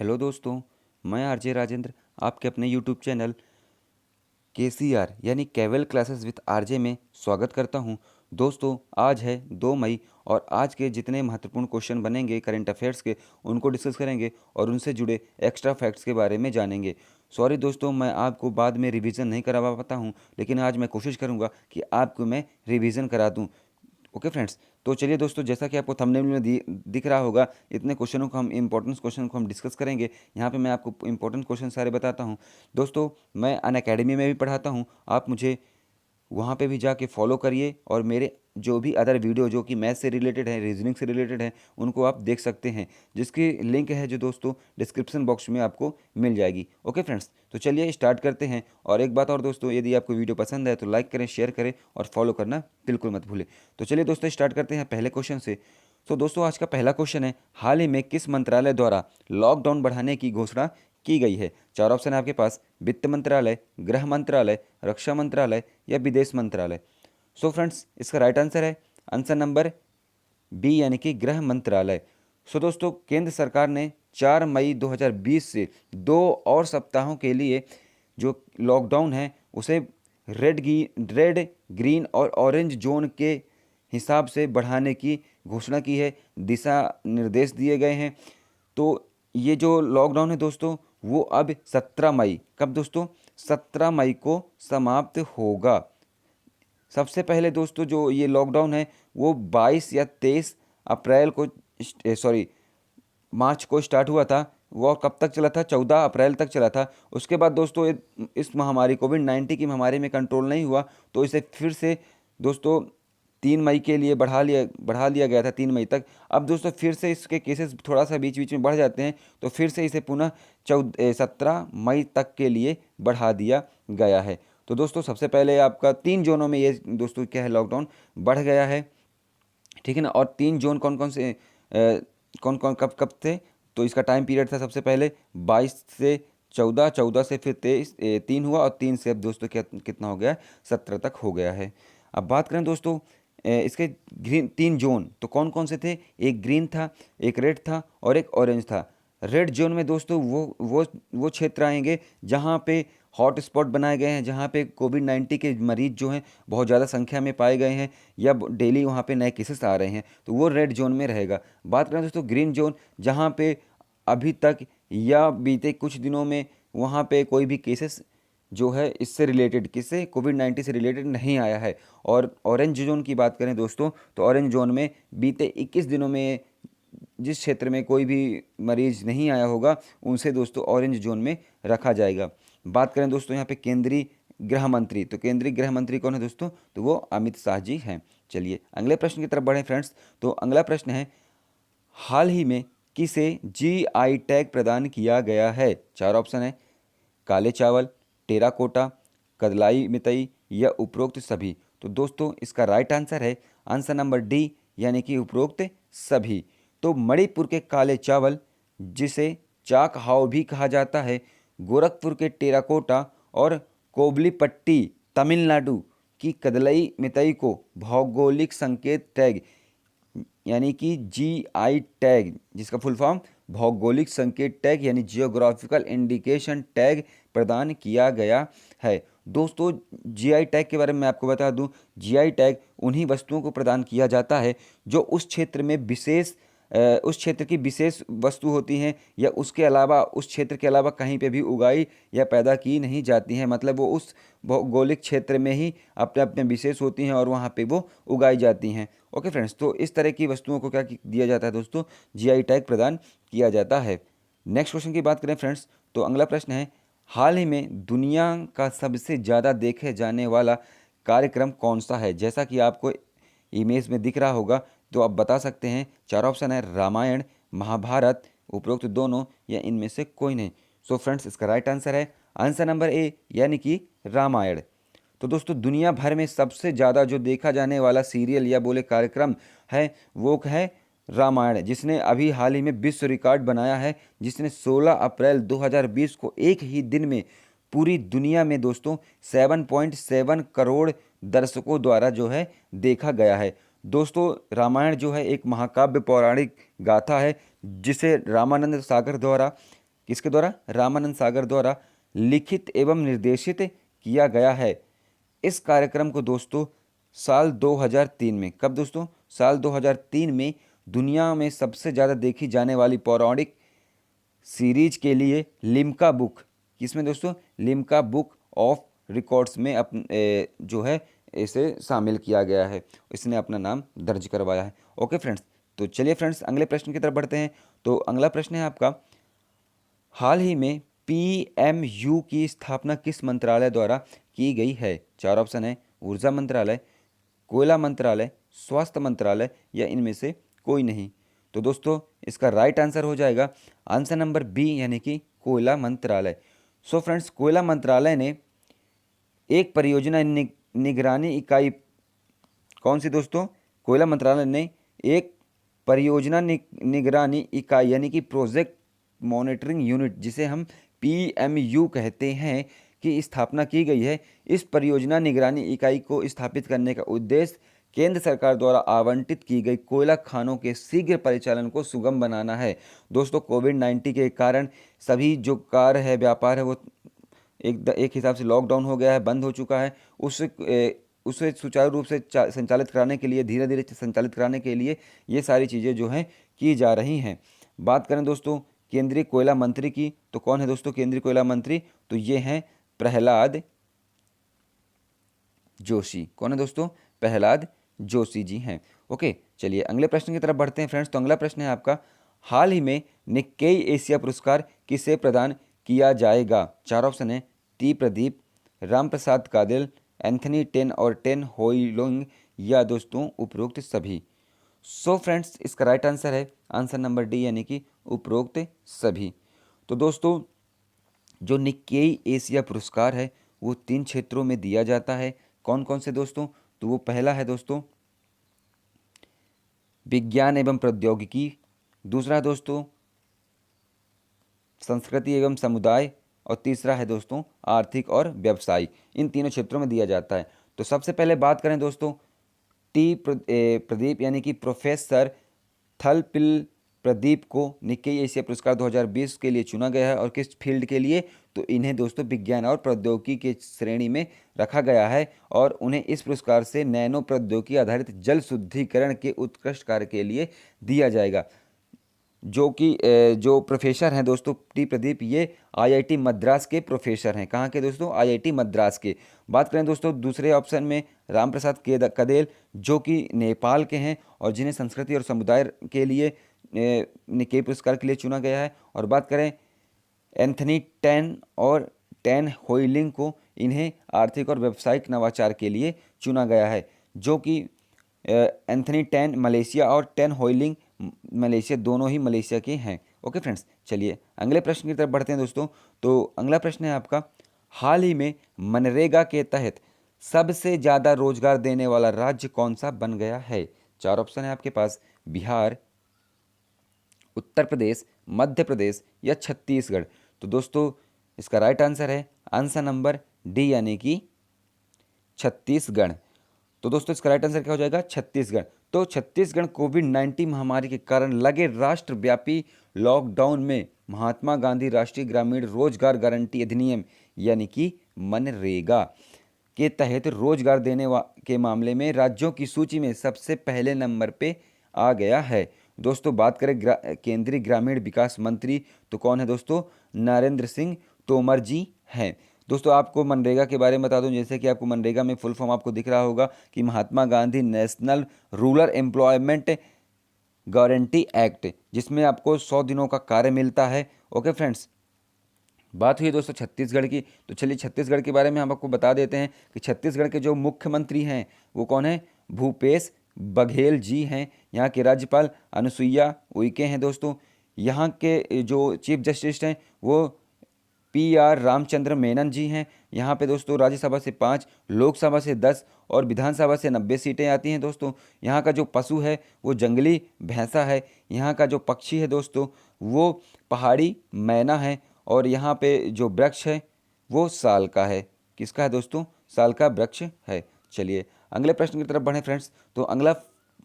Hello दोस्तों, मैं RJ Rajendra आपके अपने यूट्यूब चैनल केसीआर यानी कैवल क्लासेस विद आरजे में स्वागत करता हूं। दोस्तों, आज है 2 मई और आज के जितने महत्वपूर्ण क्वेश्चन बनेंगे करंट अफेयर्स के उनको डिस्कस करेंगे और उनसे जुड़े एक्स्ट्रा फैक्ट्स के बारे में जानेंगे। सॉरी दोस्तों, मैं आपको बाद में रिवीजन नहीं करा पाता हूं, लेकिन आज मैं कोशिश करूंगा कि आपको मैं रिवीजन करा दूं। ओके फ्रेंड्स, तो चलिए दोस्तों, जैसा कि आपको थंबनेल में दिख रहा होगा, इतने क्वेश्चनों को हम इंपॉर्टेंट क्वेश्चन को हम डिस्कस करेंगे। यहाँ पे मैं आपको इंपॉर्टेंट क्वेश्चन सारे बताता हूँ। दोस्तों, मैं अन अकेडमी में भी पढ़ाता हूँ, आप मुझे वहाँ पे भी जाके फॉलो करिए और मेरे जो भी अदर वीडियो जो कि मैथ से रिलेटेड है, रीजनिंग से रिलेटेड है, उनको आप देख सकते हैं, जिसकी लिंक है जो दोस्तों डिस्क्रिप्शन बॉक्स में आपको मिल जाएगी। ओके फ्रेंड्स, तो चलिए स्टार्ट करते हैं। और एक बात और दोस्तों, यदि आपको वीडियो पसंद है तो लाइक करें, शेयर करें और फॉलो करना बिल्कुल मत भूलें। तो चलिए दोस्तों, स्टार्ट करते हैं पहले क्वेश्चन से। तो दोस्तों, आज का पहला क्वेश्चन है, हाल ही में किस मंत्रालय द्वारा लॉकडाउन बढ़ाने की घोषणा की गई है? चार ऑप्शन है आपके पास, वित्त मंत्रालय, गृह मंत्रालय, रक्षा मंत्रालय या विदेश मंत्रालय। सो फ्रेंड्स, इसका राइट आंसर है आंसर नंबर बी यानी कि गृह मंत्रालय। सो दोस्तों, केंद्र सरकार ने 4 मई 2020 से 2 और सप्ताहों के लिए जो लॉकडाउन है उसे रेड, ग्रीन और ऑरेंज जोन के हिसाब से बढ़ाने की घोषणा की है, दिशा निर्देश दिए गए हैं। तो ये जो लॉकडाउन है दोस्तों, वो अब 17 मई, कब दोस्तों? 17 मई को समाप्त होगा। सबसे पहले दोस्तों जो ये लॉकडाउन है वो 22 या 23 अप्रैल को, सॉरी, मार्च को स्टार्ट हुआ था। वो कब तक चला था? 14 अप्रैल तक चला था। उसके बाद दोस्तों इस महामारी कोविड-19 की महामारी में कंट्रोल नहीं हुआ, तो इसे फिर से दोस्तों 3 मई के लिए बढ़ा लिया गया था, 3 मई तक। अब दोस्तों फिर से इसके केसेस थोड़ा सा बीच बीच में बढ़ जाते हैं, तो फिर से इसे पुनः 17 मई तक के लिए बढ़ा दिया गया है। तो दोस्तों सबसे पहले आपका 3 जोनों में ये दोस्तों क्या है, लॉकडाउन बढ़ गया है, ठीक है ना। और 3 जोन कौन कौन से, कौन कौन कब कब थे? तो इसका टाइम पीरियड था सबसे पहले 22 से 14, 14 से फिर 23, 3 हुआ और 3 से अब दोस्तों क्या कितना हो गया? 17 तक हो गया है। अब बात करें दोस्तों इसके ग्रीन 3 जोन तो कौन कौन से थे? एक ग्रीन था, एक रेड था और एक ऑरेंज था। रेड जोन में दोस्तों वो क्षेत्र आएंगे जहाँ पे हॉट स्पॉट बनाए गए हैं, जहाँ पे कोविड-19 के मरीज जो हैं बहुत ज़्यादा संख्या में पाए गए हैं या डेली वहाँ पे नए केसेस आ रहे हैं, तो वो रेड जोन में रहेगा। बात करें दोस्तों ग्रीन जोन, जहाँ पे अभी तक या बीते कुछ दिनों में वहाँ पे कोई भी केसेस जो है इससे रिलेटेड, किससे? कोविड-19 से रिलेटेड नहीं आया है। और ऑरेंज जोन की बात करें दोस्तों, तो ऑरेंज जोन में बीते 21 दिनों में जिस क्षेत्र में कोई भी मरीज नहीं आया होगा, उनसे दोस्तों ऑरेंज जोन में रखा जाएगा। बात करें दोस्तों यहाँ पे केंद्रीय गृह मंत्री, तो केंद्रीय गृह मंत्री कौन है दोस्तों? तो वो अमित शाह जी हैं। चलिए अगले प्रश्न की तरफ बढ़ें फ्रेंड्स। तो अगला प्रश्न है, हाल ही में किसे जीआई टैग प्रदान किया गया है? चार ऑप्शन है, काले चावल, टेराकोटा, कदलाई मितई या उपरोक्त सभी। तो दोस्तों इसका राइट आंसर है आंसर नंबर डी यानी कि उपरोक्त सभी। तो मणिपुर के काले चावल, जिसे चाक हाव भी कहा जाता है, गोरखपुर के टेराकोटा और कोबलीपट्टी तमिलनाडु की कदलई मितई को भौगोलिक संकेत टैग यानी कि जीआई टैग, जिसका फुल फॉर्म भौगोलिक संकेत टैग यानी जियोग्राफिकल इंडिकेशन टैग प्रदान किया गया है। दोस्तों जीआई टैग के बारे में मैं आपको बता दूं, जीआई टैग उन्हीं वस्तुओं को प्रदान किया जाता है जो उस क्षेत्र में विशेष, उस क्षेत्र की विशेष वस्तु होती हैं या उसके अलावा उस क्षेत्र के अलावा कहीं पे भी उगाई या पैदा की नहीं जाती हैं। मतलब वो उस भौगोलिक क्षेत्र में ही अपने अपने विशेष होती हैं और वहाँ पे वो उगाई जाती हैं। ओके फ्रेंड्स, तो इस तरह की वस्तुओं को क्या दिया जाता है दोस्तों? जीआई टैग प्रदान किया जाता है। नेक्स्ट क्वेश्चन की बात करें फ्रेंड्स, तो अगला प्रश्न है, हाल ही में दुनिया का सबसे ज़्यादा देखे जाने वाला कार्यक्रम कौन सा है? जैसा कि आपको इमेज में दिख रहा होगा, तो आप बता सकते हैं। चार ऑप्शन है, रामायण, महाभारत, उपरोक्त दोनों या इनमें से कोई नहीं। सो फ्रेंड्स इसका राइट आंसर है आंसर नंबर ए यानी कि रामायण। तो दोस्तों दुनिया भर में सबसे ज़्यादा जो देखा जाने वाला सीरियल या बोले कार्यक्रम है वो है रामायण, जिसने अभी हाल ही में विश्व रिकॉर्ड बनाया है, जिसने 16 अप्रैल 2020 को एक ही दिन में पूरी दुनिया में दोस्तों 7.7 करोड़ दर्शकों द्वारा जो है देखा गया है। दोस्तों रामायण जो है एक महाकाव्य पौराणिक गाथा है, जिसे रामानंद सागर द्वारा किसके द्वारा? रामानंद सागर द्वारा लिखित एवं निर्देशित किया गया है। इस कार्यक्रम को दोस्तों साल 2003 में, कब दोस्तों? साल 2003 में दुनिया में सबसे ज़्यादा देखी जाने वाली पौराणिक सीरीज के लिए लिम्का बुक, किसमें दोस्तों? लिम्का बुक ऑफ रिकॉर्ड्स में जो है इसे शामिल किया गया है, इसने अपना नाम दर्ज करवाया है। ओके फ्रेंड्स, तो चलिए फ्रेंड्स अगले प्रश्न की तरफ बढ़ते हैं। तो अगला प्रश्न है आपका, हाल ही में पीएमयू की स्थापना किस मंत्रालय द्वारा की गई है? चार ऑप्शन है, ऊर्जा मंत्रालय, कोयला मंत्रालय, स्वास्थ्य मंत्रालय या इनमें से कोई नहीं। तो दोस्तों इसका राइट आंसर हो जाएगा आंसर नंबर बी, यानी कि कोयला मंत्रालय। सो फ्रेंड्स, कोयला मंत्रालय ने एक परियोजना निगरानी इकाई, कौन सी दोस्तों? कोयला मंत्रालय ने एक परियोजना निगरानी इकाई यानी कि प्रोजेक्ट मॉनिटरिंग यूनिट, जिसे हम पीएमयू कहते हैं, की स्थापना की गई है। इस परियोजना निगरानी इकाई को स्थापित करने का उद्देश्य केंद्र सरकार द्वारा आवंटित की गई कोयला खानों के शीघ्र परिचालन को सुगम बनाना है। दोस्तों कोविड-19 के कारण सभी जो कार्य है, व्यापार है, वो एक हिसाब से लॉकडाउन हो गया है, बंद हो चुका है। उसे सुचारू रूप से संचालित कराने के लिए, धीरे धीरे संचालित कराने के लिए ये सारी चीज़ें जो हैं की जा रही हैं। बात करें दोस्तों केंद्रीय कोयला मंत्री की, तो कौन है दोस्तों केंद्रीय कोयला मंत्री? तो ये हैं प्रहलाद जोशी। कौन है दोस्तों? प्रहलाद जोशी जी हैं। ओके, चलिए अगले प्रश्न की तरफ बढ़ते हैं फ्रेंड्स। तो अगला प्रश्न है आपका, हाल ही में निक्केई एशिया पुरस्कार किसे प्रदान किया जाएगा? चार ऑप्शन है, T Pradeep, Ram Prasad कादिल, Anthony ten और टेन होइलोंग या दोस्तों उपरोक्त सभी। सो फ्रेंड्स इसका राइट आंसर है आंसर नंबर डी, यानी कि उपरोक्त सभी। तो दोस्तों जो निक्केई एशिया पुरस्कार है वो 3 क्षेत्रों में दिया जाता है। कौन कौन से दोस्तों? तो वो पहला है दोस्तों विज्ञान एवं प्रौद्योगिकी, दूसरा है दोस्तों संस्कृति एवं समुदाय, और तीसरा है दोस्तों आर्थिक और व्यवसाय। इन तीनों क्षेत्रों में दिया जाता है। तो सबसे पहले बात करें दोस्तों टी प्रदीप यानी कि प्रोफेसर थलपिल प्रदीप को निक्केई एशिया पुरस्कार 2020 के लिए चुना गया है। और किस फील्ड के लिए? तो इन्हें दोस्तों विज्ञान और प्रौद्योगिकी के श्रेणी में रखा गया है और उन्हें इस पुरस्कार से नैनो प्रौद्योगिकी आधारित जल शुद्धिकरण के उत्कृष्ट कार्य के लिए दिया जाएगा। जो प्रोफेसर हैं दोस्तों टी प्रदीप, ये आईआईटी मद्रास के प्रोफेसर हैं। कहाँ के दोस्तों? आईआईटी मद्रास के। बात करें दोस्तों दूसरे ऑप्शन में राम प्रसाद कदेल, जो कि नेपाल के हैं और जिन्हें संस्कृति और समुदाय के लिए निक्केई पुरस्कार के लिए चुना गया है। और बात करें एंथनी टेन और टेन होइलिंग को, इन्हें आर्थिक और व्यावसायिक नवाचार के लिए चुना गया है, जो कि एंथनी टेन मलेशिया और टेन होइलिंग मलेशिया, दोनों ही मलेशिया के हैं। ओके फ्रेंड्स, चलिए अगले प्रश्न की तरफ बढ़ते हैं दोस्तों। तो अगला प्रश्न है आपका, हाल ही में मनरेगा के तहत सबसे ज़्यादा रोजगार देने वाला राज्य कौन सा बन गया है? चार ऑप्शन है आपके पास, बिहार, उत्तर प्रदेश, मध्य प्रदेश या छत्तीसगढ़। तो दोस्तों इसका राइट आंसर है आंसर नंबर डी, यानी कि छत्तीसगढ़। तो दोस्तों इसका राइट आंसर क्या हो जाएगा? छत्तीसगढ़। तो छत्तीसगढ़ कोविड-19 महामारी के कारण लगे राष्ट्रव्यापी लॉकडाउन में महात्मा गांधी राष्ट्रीय ग्रामीण रोजगार गारंटी अधिनियम यानी कि मनरेगा के तहत रोजगार देने के मामले में राज्यों की सूची में सबसे पहले नंबर पे आ गया है। दोस्तों बात करें केंद्रीय ग्रामीण विकास मंत्री, तो कौन है दोस्तों? नरेंद्र सिंह तोमर जी हैं। दोस्तों आपको मनरेगा के बारे में बता दूं, जैसे कि आपको मनरेगा में फुल फॉर्म आपको दिख रहा होगा कि Mahatma Gandhi national rural employment guarantee act, जिसमें आपको 100 दिनों का कार्य मिलता है। ओके फ्रेंड्स, बात हुई दोस्तों छत्तीसगढ़ की, तो चलिए छत्तीसगढ़ के बारे में हम आपको बता देते हैं कि छत्तीसगढ़ के जो मुख्यमंत्री हैं वो कौन है? भूपेश बघेल जी हैं। यहाँ के राज्यपाल अनुसुईया उइके हैं दोस्तों। यहाँ के जो चीफ जस्टिस हैं वो PR रामचंद्र मेनन जी हैं। यहाँ पे दोस्तों राज्यसभा से 5, लोकसभा से 10 और विधानसभा से 90 सीटें आती हैं दोस्तों। यहाँ का जो पशु है वो जंगली भैंसा है। यहाँ का जो पक्षी है दोस्तों वो पहाड़ी मैना है। और यहाँ पे जो वृक्ष है वो साल का है। किसका है दोस्तों? साल का वृक्ष है। चलिए अगले प्रश्न की तरफ बढ़ें फ्रेंड्स। तो अगला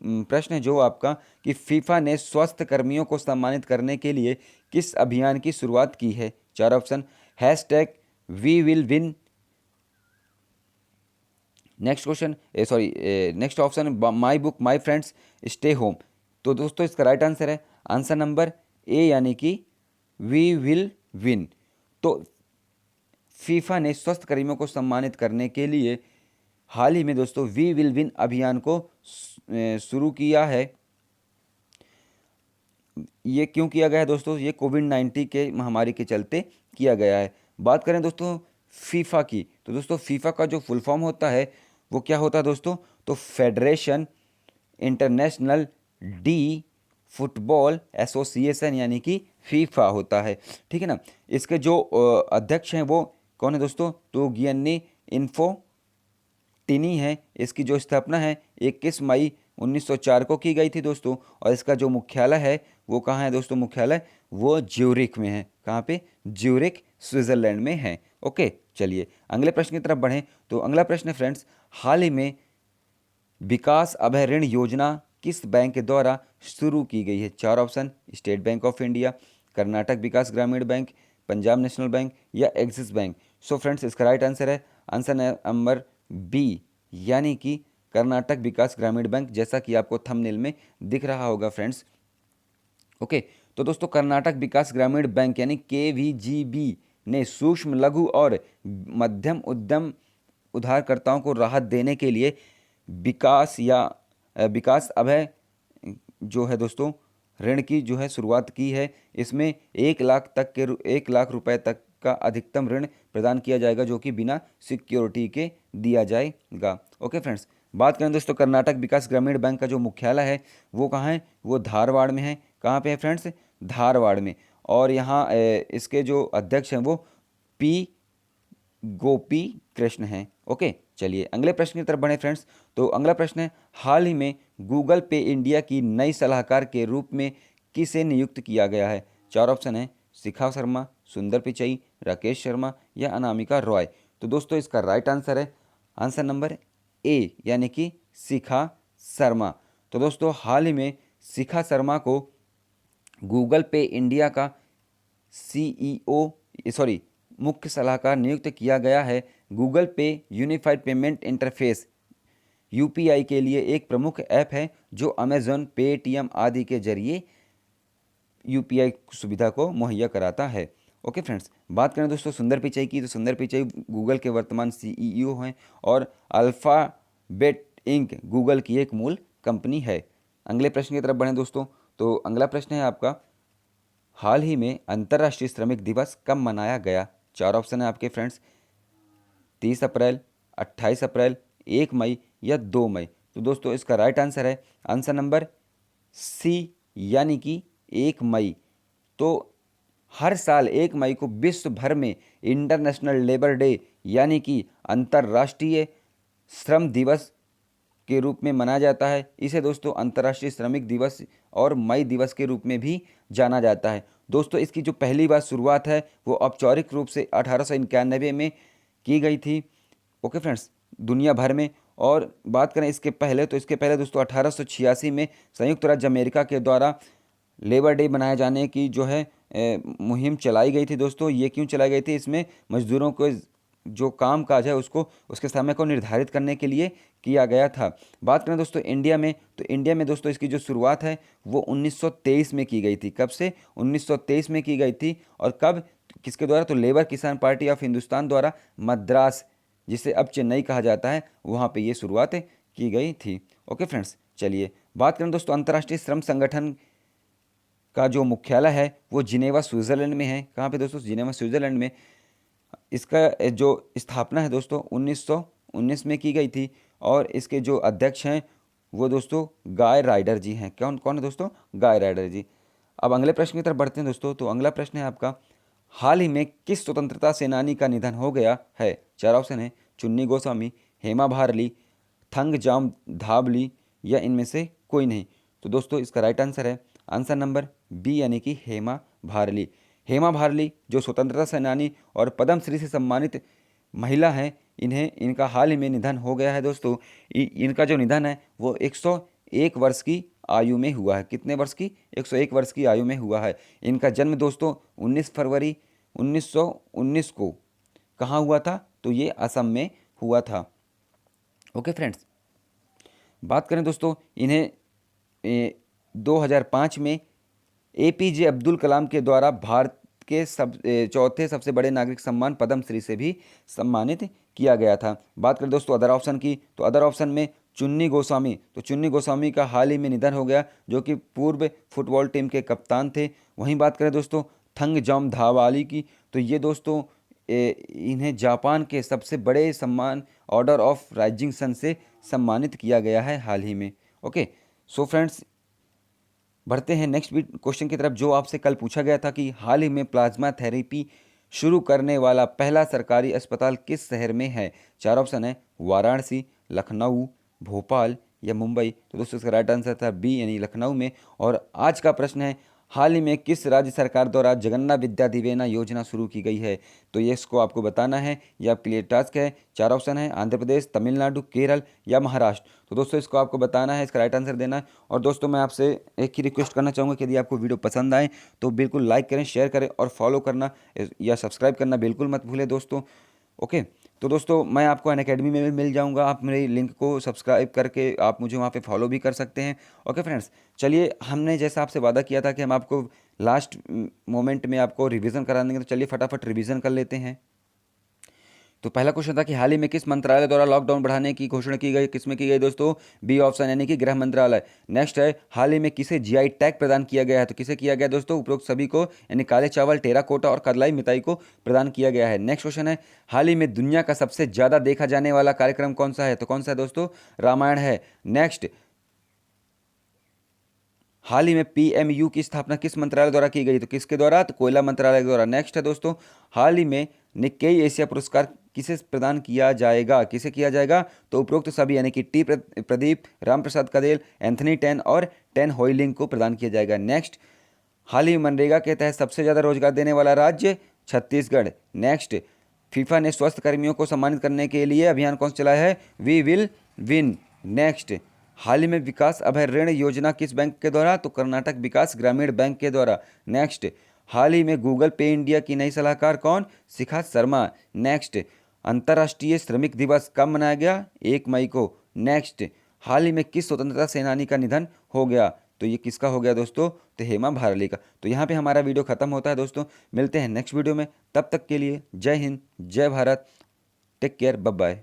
प्रश्न है जो आपका कि फीफा ने स्वस्थ कर्मियों को सम्मानित करने के लिए किस अभियान की शुरुआत की है। चार option, hashtag we will win, next question sorry next option my book my friends stay home. तो दोस्तों इसका राइट आंसर है आंसर नंबर ए यानी कि वी विल विन। तो फीफा ने स्वस्थ कर्मियों को सम्मानित करने के लिए हाल ही में दोस्तों वी विल विन अभियान को शुरू किया है। ये क्यों किया गया है दोस्तों, ये कोविड-19 के महामारी के चलते किया गया है। बात करें दोस्तों फीफा की, तो दोस्तों फीफा का जो फुल फॉर्म होता है वो क्या होता है दोस्तों, तो federation international D football association यानी कि फीफा होता है। ठीक है ना। इसके जो अध्यक्ष हैं वो कौन है दोस्तों, तो गियानी इन्फोटिनी है। इसकी जो स्थापना है 21 मई 1904 को की गई थी दोस्तों। और इसका जो मुख्यालय है वो कहाँ है दोस्तों, मुख्यालय वो ज्यूरिख में है। कहाँ पे, ज्यूरिख स्विट्जरलैंड में है। ओके चलिए अगले प्रश्न की तरफ बढ़ें। तो अगला प्रश्न है फ्रेंड्स, हाल ही में विकास अभय ऋण योजना किस बैंक के द्वारा शुरू की गई है। चार option, state bank of India, Karnataka Vikas Grameen bank, Punjab national bank या एक्सिस बैंक। सो फ्रेंड्स इसका राइट आंसर है आंसर नंबर बी यानी कि कर्नाटक विकास ग्रामीण बैंक, जैसा कि आपको थंबनेल में दिख रहा होगा फ्रेंड्स। ओके तो दोस्तों कर्नाटक विकास ग्रामीण बैंक यानी KVGB ने सूक्ष्म लघु और मध्यम उद्यम उधारकर्ताओं को राहत देने के लिए विकास अभय जो है दोस्तों ऋण की जो है शुरुआत की है। इसमें 1 लाख रुपए तक का अधिकतम ऋण प्रदान किया जाएगा जो कि बिना सिक्योरिटी के दिया जाएगा। ओके फ्रेंड्स, बात करें दोस्तों कर्नाटक विकास ग्रामीण बैंक का जो मुख्यालय है वो कहाँ है, वो धारवाड़ में है। कहाँ पे है फ्रेंड्स, धारवाड़ में। और यहाँ इसके जो अध्यक्ष हैं वो पी गोपी कृष्ण हैं। ओके चलिए अगले प्रश्न की तरफ बढ़े फ्रेंड्स। तो अगला प्रश्न है, हाल ही में गूगल पे इंडिया की नई सलाहकार के रूप में किसे नियुक्त किया गया है। चार ऑप्शन है, शिखा शर्मा, सुंदर पिचई, राकेश शर्मा या अनामिका रॉय। तो दोस्तों इसका राइट आंसर है आंसर नंबर ए यानी कि शिखा शर्मा। तो दोस्तों हाल ही में शिखा शर्मा को गूगल पे इंडिया का मुख्य सलाहकार नियुक्त किया गया है। गूगल पे यूनिफाइड पेमेंट इंटरफेस UPI के लिए एक प्रमुख ऐप है जो अमेजॉन, पेटीएम आदि के जरिए UPI सुविधा को मुहैया कराता है। ओके फ्रेंड्स, बात करें दोस्तों सुंदर पिचई की, तो सुंदर पिचई गूगल के वर्तमान CEO हैं और अल्फ़ाबेट इंक गूगल की एक मूल कंपनी है। अगले प्रश्न की तरफ बढ़ें दोस्तों। तो अगला प्रश्न है आपका, हाल ही में अंतर्राष्ट्रीय श्रमिक दिवस कब मनाया गया। चार ऑप्शन है आपके फ्रेंड्स, 30 अप्रैल, 28 अप्रैल, 1 मई या 2 मई। तो दोस्तों इसका राइट आंसर है आंसर नंबर सी यानी कि 1 मई। तो हर साल 1 मई को विश्व भर में इंटरनेशनल लेबर डे यानी कि अंतर्राष्ट्रीय श्रम दिवस के रूप में मनाया जाता है। इसे दोस्तों अंतर्राष्ट्रीय श्रमिक दिवस और मई दिवस के रूप में भी जाना जाता है। दोस्तों इसकी जो पहली बार शुरुआत है वो औपचारिक रूप से 1891 में की गई थी। ओके फ्रेंड्स, दुनिया भर में। और बात करें इसके पहले, तो इसके पहले दोस्तों 1886 में संयुक्त राज्य अमेरिका के द्वारा लेबर डे मनाए जाने की जो है मुहिम चलाई गई थी दोस्तों। ये क्यों चलाई गई थी, इसमें मजदूरों को जो काम काज है उसको उसके समय को निर्धारित करने के लिए किया गया था। बात करें दोस्तों इंडिया में, तो इंडिया में दोस्तों इसकी जो शुरुआत है वो 1923 में की गई थी। कब से, 1923 में की गई थी। और कब, किसके द्वारा, तो लेबर किसान पार्टी ऑफ हिंदुस्तान द्वारा मद्रास, जिसे अब चेन्नई कहा जाता है, वहाँ पे ये शुरुआत की गई थी। ओके फ्रेंड्स, चलिए बात करें दोस्तों अंतर्राष्ट्रीय श्रम संगठन का जो मुख्यालय है वो जिनेवा स्विट्ज़रलैंड में है। कहाँ पे दोस्तों, जिनेवा स्विट्ज़रलैंड में। इसका जो स्थापना है दोस्तों 1919 में की गई थी। और इसके जो अध्यक्ष हैं वो दोस्तों गाय राइडर जी हैं। कौन कौन है दोस्तों, गाय राइडर जी। अब अगले प्रश्न की तरफ बढ़ते हैं दोस्तों। तो अगला प्रश्न है आपका, हाल ही में किस स्वतंत्रता सेनानी का निधन हो गया है। चार ऑप्शन है, चुन्नी गोस्वामी, हेमा भारली, थंगजाम धाबली या इनमें से कोई नहीं। तो दोस्तों इसका राइट आंसर है आंसर नंबर बी यानी कि हेमा भारली। हेमा भारली जो स्वतंत्रता सेनानी और पद्मश्री से सम्मानित महिला हैं, इनका हाल ही में निधन हो गया है दोस्तों। इनका जो निधन है वो 101 वर्ष की आयु में हुआ है। कितने वर्ष की? 101 वर्ष की आयु में हुआ है। इनका जन्म दोस्तों 19 फरवरी 1919 को कहाँ हुआ था? तो ये असम में हुआ था। ओके फ्रेंड्स, बात करें दोस्तों इन्हें 2005 में APJ अब्दुल कलाम के द्वारा भारत के चौथे सबसे बड़े नागरिक सम्मान पद्म श्री से भी सम्मानित किया गया था। बात करें दोस्तों अदर ऑप्शन की, तो अदर ऑप्शन में चुन्नी गोस्वामी, तो चुन्नी गोस्वामी का हाल ही में निधन हो गया, जो कि पूर्व फुटबॉल टीम के कप्तान थे। वहीं बात करें दोस्तों थंग जॉम धावाली की, तो ये दोस्तों इन्हें जापान के सबसे बड़े सम्मान ऑर्डर ऑफ राइजिंग सन से सम्मानित किया गया है हाल ही में। ओके, सो फ्रेंड्स बढ़ते हैं नेक्स्ट क्वेश्चन की तरफ, जो आपसे कल पूछा गया था कि हाल ही में प्लाज्मा थेरेपी शुरू करने वाला पहला सरकारी अस्पताल किस शहर में है? 4 ऑप्शन है, वाराणसी, लखनऊ, भोपाल या मुंबई। तो दोस्तों इसका राइट आंसर था बी यानी लखनऊ में। और आज का प्रश्न है, हाल ही में किस राज्य सरकार द्वारा जगन्ना विद्या दिवेना योजना शुरू की गई है? तो ये इसको आपको बताना है, ये आपके लिए टास्क है। 4 ऑप्शन है, आंध्र प्रदेश, तमिलनाडु, केरल या महाराष्ट्र। तो दोस्तों इसको आपको बताना है, इसका राइट आंसर देना है। और दोस्तों मैं आपसे एक ही रिक्वेस्ट करना चाहूँगा कि यदि आपको वीडियो पसंद आए तो बिल्कुल लाइक करें, शेयर करें और फॉलो करना या सब्सक्राइब करना बिल्कुल मत भूलें दोस्तों। ओके, तो दोस्तों मैं आपको अनअकैडमी में भी मिल जाऊंगा, आप मेरी लिंक को सब्सक्राइब करके आप मुझे वहाँ पे फॉलो भी कर सकते हैं। ओके फ्रेंड्स, चलिए हमने जैसा आपसे वादा किया था कि हम आपको लास्ट मोमेंट में आपको रिवीजन करा देंगे, तो चलिए फटाफट रिवीजन कर लेते हैं। तो पहला क्वेश्चन था कि हाल ही में किस मंत्रालय द्वारा लॉकडाउन बढ़ाने की घोषणा की गई? किसमें की गई दोस्तों? बी ऑप्शन यानी कि गृह मंत्रालय। नेक्स्ट है, हाल ही में किसे GI टैग प्रदान किया गया है? तो किसे किया गया दोस्तों? उपरोक्त सभी को यानी काले चावल, टेराकोटा और कलाई मिताई को प्रदान किया गया है। नेक्स्ट क्वेश्चन है, हाल ही में दुनिया का सबसे ज्यादा देखा जाने वाला कार्यक्रम कौन सा है? तो कौन सा है दोस्तों? रामायण है। नेक्स्ट, हाल ही में PMU की स्थापना किस मंत्रालय द्वारा की गई? तो किसके द्वारा? तो कोयला मंत्रालय द्वारा। नेक्स्ट है दोस्तों, हाल ही में निक्केई एशिया पुरस्कार किसे प्रदान किया जाएगा? किसे किया जाएगा? तो उपरोक्त सभी यानी कि टी प्रदीप, राम प्रसाद कदेल, एंथनी टेन और टेन होइलिंग को प्रदान किया जाएगा। नेक्स्ट, हाल ही मनरेगा के तहत सबसे ज़्यादा रोजगार देने वाला राज्य छत्तीसगढ़। नेक्स्ट, फीफा ने स्वस्थ कर्मियों को सम्मानित करने के लिए अभियान कौन सा चलाया है? We will win. नेक्स्ट, हाल ही में विकास अभय ऋण योजना किस बैंक के द्वारा? तो कर्नाटक विकास ग्रामीण बैंक के द्वारा। नेक्स्ट, हाल ही में गूगल पे इंडिया की नई सलाहकार कौन? शिखा शर्मा। नेक्स्ट, अंतर्राष्ट्रीय श्रमिक दिवस कब मनाया गया? 1 मई को। नेक्स्ट, हाल ही में किस स्वतंत्रता सेनानी का निधन हो गया? तो ये किसका हो गया दोस्तों? तो हेमा भारली का। तो यहाँ पे हमारा वीडियो खत्म होता है दोस्तों, मिलते हैं नेक्स्ट वीडियो में, तब तक के लिए जय हिंद, जय Bharat, take care, bye bye.